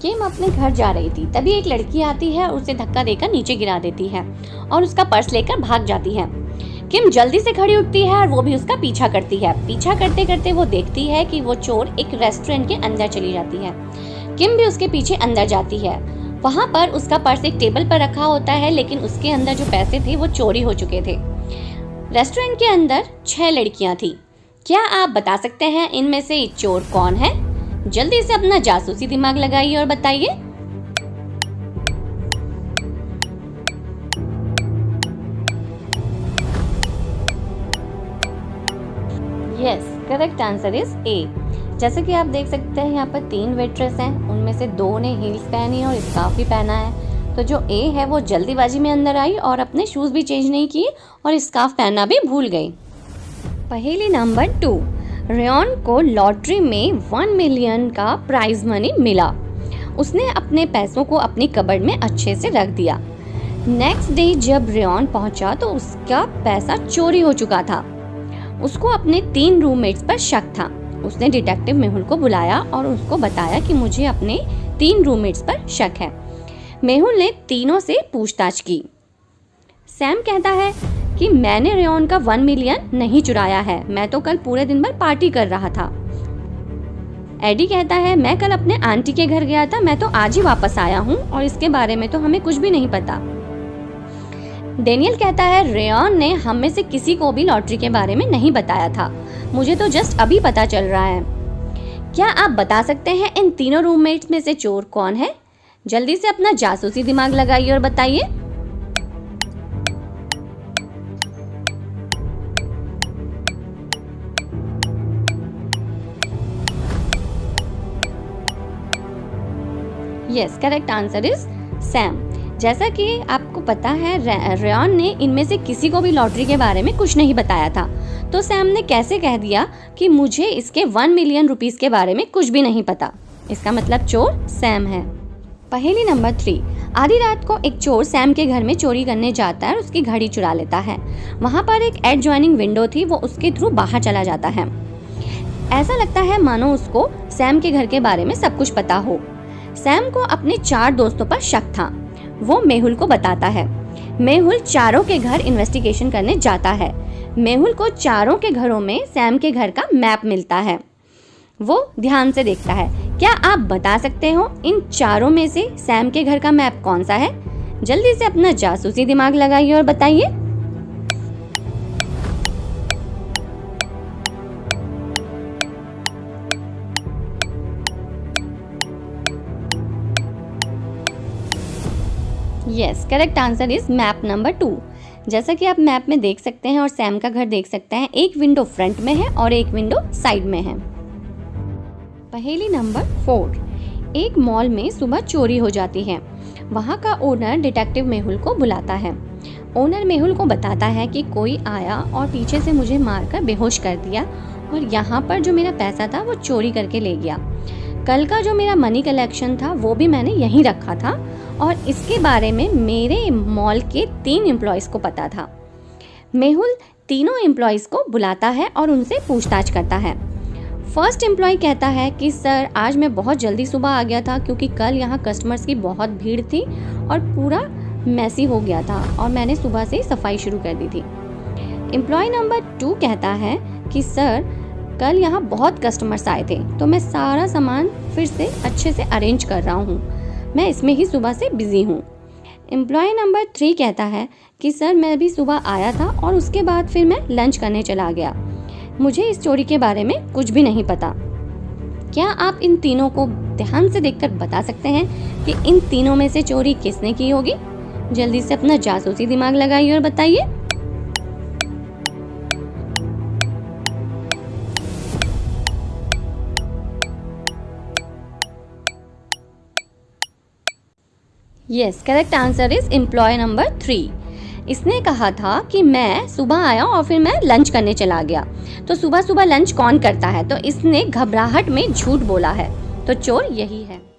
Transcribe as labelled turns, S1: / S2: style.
S1: किम अपने घर जा रही थी, तभी एक लड़की आती है और उसे धक्का देकर नीचे गिरा देती है और उसका पर्स लेकर भाग जाती है। किम जल्दी से खड़ी उठती है और वो भी उसका पीछा करती है। पीछा करते करते वो देखती है कि वो चोर एक रेस्टोरेंट के अंदर चली जाती है। किम भी उसके पीछे अंदर जाती है। वहाँ पर उसका पर्स एक टेबल पर रखा होता है, लेकिन उसके अंदर जो पैसे थे वो चोरी हो चुके थे। रेस्टोरेंट के अंदर 6 लड़कियां थी। क्या आप बता सकते हैं इनमें से चोर कौन है? जल्दी से अपना जासूसी दिमाग लगाइए और बताइए। Yes, correct answer is a. जैसे कि आप देख सकते हैं यहाँ पर 3 वेट्रेस हैं, उनमें से 2 ने हील्स पहनी और स्कार्फ भी पहना है। तो जो ए है वो जल्दीबाजी में अंदर आई और अपने शूज भी चेंज नहीं किए और स्कार्फ पहनना भी भूल गई। पहेली नंबर 2, रेयन को लॉटरी में 1 मिलियन का प्राइज मनी मिला। उसने अपने पैसों को अपनी कबर्ड में अच्छे से रख दिया। नेक्स्ट डे जब रेयन पहुंचा तो उसका पैसा चोरी हो चुका था। उसको अपने 3 रूममेट्स पर शक था। उसने डिटेक्टिव मेहुल को बुलाया और उसको बताया कि मुझे अपने 3 रूममेट्स पर शक है। मेहुल ने तीनों से पूछताछ की। सैम कहता है कि मैंने रेयन का 1 मिलियन नहीं चुराया है, मैं तो कल पूरे दिन भर पार्टी कर रहा था। एडी कहता है मैं कल अपने आंटी के घर गया था, मैं तो आज ही वापस आया हूँ और इसके बारे में तो हमें कुछ भी नहीं पता। डेनियल कहता है रेयन ने हम में से किसी को भी लॉटरी के बारे में नहीं बताया था, मुझे तो जस्ट अभी पता चल रहा है। क्या आप बता सकते हैं इन तीनों रूममेट्स में से चोर कौन है? जल्दी से अपना जासूसी दिमाग लगाइए और बताइए। Yes, correct answer is Sam. जैसा कि आपको पता है रेयन ने इनमें से किसी को भी लॉटरी के बारे में कुछ नहीं बताया था, तो सैम ने कैसे कह दिया कि मुझे इसके 1 मिलियन रुपीस के बारे में कुछ भी नहीं पता? इसका मतलब चोर सैम है। पहेली नंबर 3, आधी रात को एक चोर सैम के घर में चोरी करने जाता है और उसकी घड़ी चुरा लेता है। वहाँ पर एक एडजॉइनिंग विंडो थी, वो उसके थ्रू बाहर चला जाता है। ऐसा लगता है मानो उसको सैम के घर के बारे में सब कुछ पता हो। सैम को अपने 4 दोस्तों पर शक था। वो मेहुल को बताता है। मेहुल चारों के घर इन्वेस्टिगेशन करने जाता है। मेहुल को चारों के घरों में सैम के घर का मैप मिलता है। वो ध्यान से देखता है। क्या आप बता सकते हो इन चारों में से सैम के घर का मैप कौन सा है? जल्दी से अपना जासूसी दिमाग लगाइए और बताइए। Yes, correct answer is map number 2। जैसा कि आप मैप में देख सकते हैं और सैम का घर देख सकते हैं, एक विंडो फ्रंट में है और एक विंडो साइड में है। पहेली नंबर 4, एक मॉल में सुबह चोरी हो जाती है। वहाँ का ओनर डिटेक्टिव मेहुल को बुलाता है। ओनर मेहुल को बताता है कि कोई आया और पीछे से मुझे मारकर बेहोश कर दिया और यहाँ पर जो मेरा पैसा था वो चोरी करके ले गया। कल का जो मेरा मनी कलेक्शन था वो भी मैंने यहीं रखा था और इसके बारे में मेरे मॉल के 3 एम्प्लॉयज़ को पता था। मेहुल तीनों एम्प्लॉयज़ को बुलाता है और उनसे पूछताछ करता है। फर्स्ट एम्प्लॉय कहता है कि सर आज मैं बहुत जल्दी सुबह आ गया था क्योंकि कल यहाँ कस्टमर्स की बहुत भीड़ थी और पूरा मैसी हो गया था और मैंने सुबह से ही सफाई शुरू कर दी थी। एम्प्लॉय नंबर 2 कहता है कि सर कल यहाँ बहुत कस्टमर्स आए थे तो मैं सारा सामान फिर से अच्छे से अरेंज कर रहा हूँ, मैं इसमें ही सुबह से बिजी हूँ। एम्प्लॉय नंबर 3 कहता है कि सर मैं भी सुबह आया था और उसके बाद फिर मैं लंच करने चला गया, मुझे इस चोरी के बारे में कुछ भी नहीं पता। क्या आप इन तीनों को ध्यान से देखकर बता सकते हैं कि इन तीनों में से चोरी किसने की होगी? जल्दी से अपना जासूसी दिमाग लगाइए और बताइए। Yes, correct answer is employ number 3। इसने कहा था कि मैं सुबह आया और फिर मैं लंच करने चला गया, तो सुबह सुबह लंच कौन करता है? तो इसने घबराहट में झूठ बोला है, तो चोर यही है।